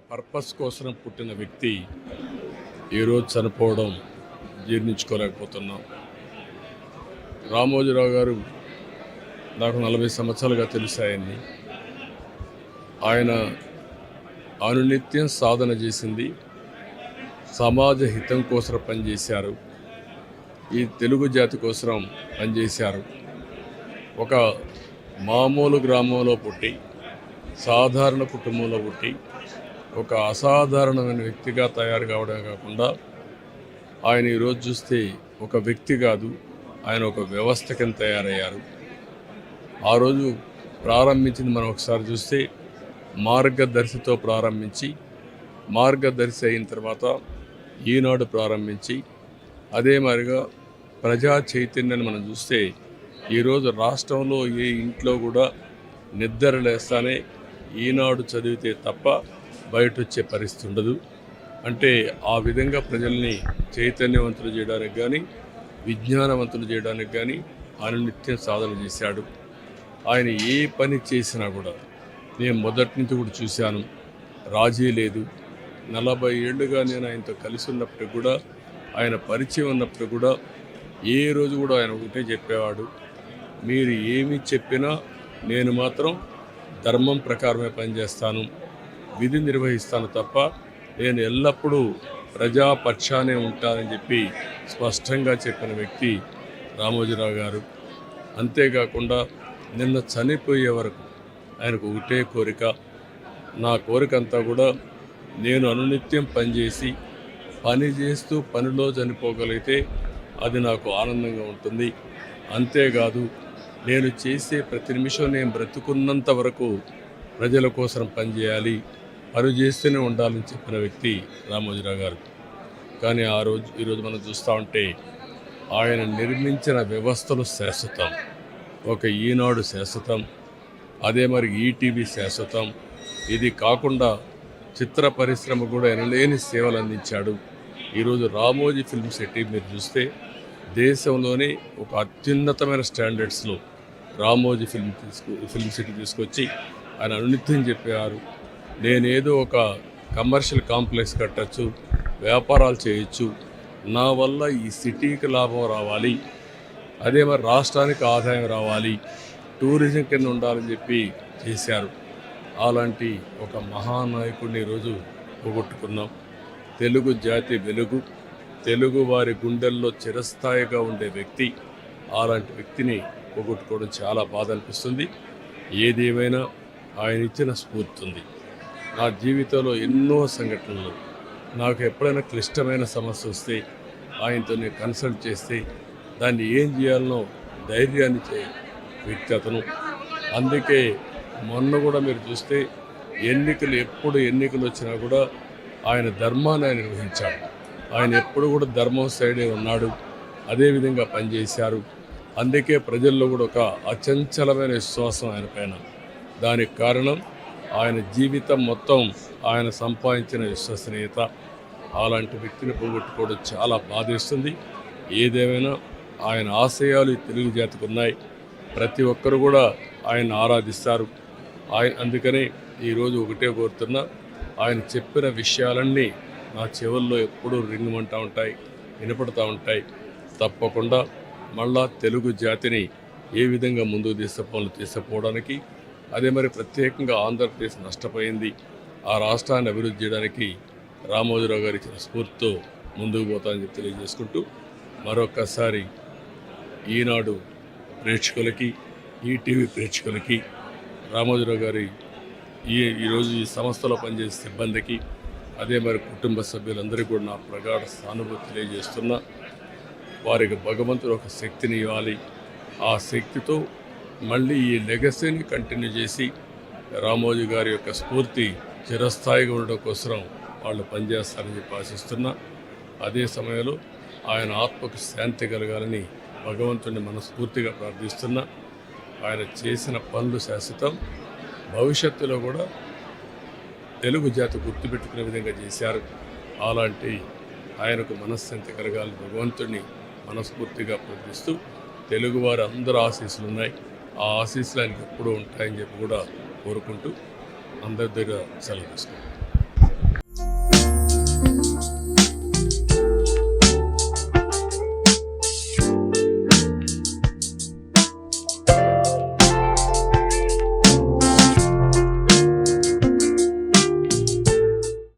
Purpose కోసం పుట్టిన వ్యక్తి ఈరోజు చనిపోవడం జీర్ణించుకోలేకపోతున్నాం. రామోజీరావు గారు నాకు 40 సంవత్సరాలుగా తెలిసాయని. ఆయన అనునిత్యం సాధన చేసింది సమాజ హితం కోసం పనిచేశారు. ఈ తెలుగు జాతి కోసం పనిచేశారు. ఒక మామూలు గ్రామంలో పుట్టి, సాధారణ కుటుంబంలో పుట్టి, ఒక అసాధారణమైన వ్యక్తిగా తయారు కావడమే కాకుండా ఆయన ఈరోజు చూస్తే ఒక వ్యక్తి కాదు, ఆయన ఒక వ్యవస్థ కింద తయారయ్యారు. ఆ రోజు ప్రారంభించింది మనం ఒకసారి చూస్తే మార్గదర్శితో ప్రారంభించి, మార్గదర్శి అయిన తర్వాత ఈనాడు ప్రారంభించి, అదే మాదిరిగా ప్రజా చైతన్యాన్ని మనం చూస్తే ఈరోజు రాష్ట్రంలో ఏ ఇంట్లో కూడా నిద్ర లేస్తానే ఈనాడు చదివితే తప్ప బయట వచ్చే పరిస్థితి ఉండదు. అంటే ఆ విధంగా ప్రజల్ని చైతన్యవంతులు చేయడానికి కానీ, విజ్ఞానవంతులు చేయడానికి కానీ ఆయన నిత్యం సాధన చేశాడు. ఆయన ఏ పని చేసినా కూడా నేను మొదటి నుంచి కూడా చూశాను, రాజీ లేదు. 40 ఏళ్ళుగా నేను ఆయనతో కలిసి ఉన్నప్పుడు కూడా, ఆయన పరిచయం ఉన్నప్పుడు కూడా ఏ రోజు కూడా ఆయన ఒకటే చెప్పేవాడు, మీరు ఏమి చెప్పినా నేను మాత్రం ధర్మం ప్రకారమే పనిచేస్తాను, విధి నిర్వహిస్తాను తప్ప నేను ఎల్లప్పుడూ ప్రజాపక్షానే ఉంటానని చెప్పి స్పష్టంగా చెప్పిన వ్యక్తి రామోజీరావు గారు. అంతేకాకుండా నిన్న చనిపోయే వరకు ఆయనకు ఒకటే కోరిక, నా కోరిక అంతా కూడా నేను అనునిత్యం పనిచేసి పని చేస్తూ పనిలో చనిపోగలిగితే అది నాకు ఆనందంగా ఉంటుంది. అంతేకాదు నేను చేసే ప్రతి నిమిషం నేను బ్రతుకున్నంత వరకు ప్రజల కోసం పనిచేయాలి, పని చేస్తూనే ఉండాలని చెప్పిన వ్యక్తి రామోజీరావు గారు. కానీ ఈరోజు మనం చూస్తూ ఉంటే ఆయన నిర్మించిన వ్యవస్థలు శాశ్వతం. ఒక ఈనాడు శాశ్వతం, అదే మరి ఈటీవీ శాశ్వతం. ఇది కాకుండా చిత్ర పరిశ్రమ కూడా ఎనలేని సేవలు అందించాడు. ఈరోజు రామోజీ ఫిల్మ్ సిటీ మీరు చూస్తే దేశంలోనే ఒక అత్యున్నతమైన స్టాండర్డ్స్లో రామోజీ ఫిల్మ్ సిటీ తీసుకొచ్చి ఆయన అనునిత్యం చెప్పారు, నేనేదో ఒక కమర్షియల్ కాంప్లెక్స్ కట్టచ్చు, వ్యాపారాలు చేయొచ్చు, నా వల్ల ఈ సిటీకి లాభం రావాలి, అదే మరి రాష్ట్రానికి ఆదాయం రావాలి, టూరిజం కింద ఉండాలని చెప్పి చేశారు. అలాంటి ఒక మహానాయకుడిని ఈరోజు పోగొట్టుకున్నాం. తెలుగు జాతి వెలుగు, తెలుగు వారి గుండెల్లో చిరస్థాయిగా ఉండే వ్యక్తి, అలాంటి వ్యక్తిని పోగొట్టుకోవడం చాలా బాధ అనిపిస్తుంది. ఏదేమైనా ఆయన ఇచ్చిన స్ఫూర్తి ఉంది. నా జీవితంలో ఎన్నో సంఘటనలు, నాకు ఎప్పుడైనా క్లిష్టమైన సమస్య వస్తే ఆయనతో నేను కన్సల్ట్ చేస్తే దాన్ని ఏం చేయాలనో ధైర్యాన్ని ఇచ్చే వ్యక్తి అతను. అందుకే మొన్న కూడా మీరు చూస్తే ఎప్పుడు ఎన్నికలు వచ్చినా కూడా ఆయన ధర్మాన్ని ఆయన నిర్వహించాడు. ఆయన ఎప్పుడు కూడా ధర్మం సైడే ఉన్నాడు, అదేవిధంగా పనిచేశారు. అందుకే ప్రజల్లో కూడా ఒక అచంచలమైన విశ్వాసం ఆయన పైన. దానికి కారణం ఆయన జీవితం మొత్తం ఆయన సంపాదించిన విశ్వసనీయత. అలాంటి వ్యక్తిని పోగొట్టుకోవడం చాలా బాధేస్తుంది. ఏదేమైనా ఆయన ఆశయాలు తెలుగు జాతికి ఉన్నాయి. ప్రతి ఒక్కరు కూడా ఆయన ఆరాధిస్తారు. అందుకనే ఈరోజు ఒకటే కోరుతున్నా, ఆయన చెప్పిన విషయాలన్నీ నా చెవుల్లో ఎప్పుడూ రింగుమంటూ ఉంటాయి, వినపడుతూ ఉంటాయి. తప్పకుండా మళ్ళా తెలుగు జాతిని ఏ విధంగా ముందుకు తీసుకుపోవడానికి, అదే మరి ప్రత్యేకంగా ఆంధ్రప్రదేశ్ నష్టపోయింది, ఆ రాష్ట్రాన్ని అభివృద్ధి చేయడానికి రామోజీరావు గారు ఇచ్చిన స్ఫూర్తితో ముందుకు పోతానని చెప్పి తెలియజేసుకుంటూ, మరొక్కసారి ఈనాడు ప్రేక్షకులకి, ఈటీవీ ప్రేక్షకులకి, రామోజీరావు గారి ఈరోజు ఈ సంస్థలో పనిచేసే సిబ్బందికి, అదే మరి కుటుంబ సభ్యులందరికీ కూడా నా ప్రగాఢ సానుభూతి తెలియజేస్తున్నా. వారికి భగవంతుడు ఒక శక్తిని ఇవ్వాలి. ఆ శక్తితో మళ్ళీ ఈ లెగసీని కంటిన్యూ చేసి రామోజీ గారి యొక్క స్ఫూర్తి చిరస్థాయిగా ఉండడం కోసం వాళ్ళు పనిచేస్తారని చెప్పి ఆశిస్తున్నా. అదే సమయంలో ఆయన ఆత్మకు శాంతి కలగాలని భగవంతుడిని మనస్ఫూర్తిగా ప్రార్థిస్తున్నా. ఆయన చేసిన పనులు శాశ్వతం. భవిష్యత్తులో కూడా తెలుగు జాతి గుర్తుపెట్టుకునే విధంగా చేశారు. అలాంటి ఆయనకు మనశ్శాంతి కలగాలని భగవంతుడిని మనస్ఫూర్తిగా ప్రార్థిస్తూ, తెలుగువారి అందరూ ఆశీస్సులు ఉన్నాయి, ఆ ఆశీస్సులు ఆయనకు ఎప్పుడూ ఉంటాయని చెప్పి కూడా కోరుకుంటూ అందరి దగ్గర సెలవు తీసుకుంటాం.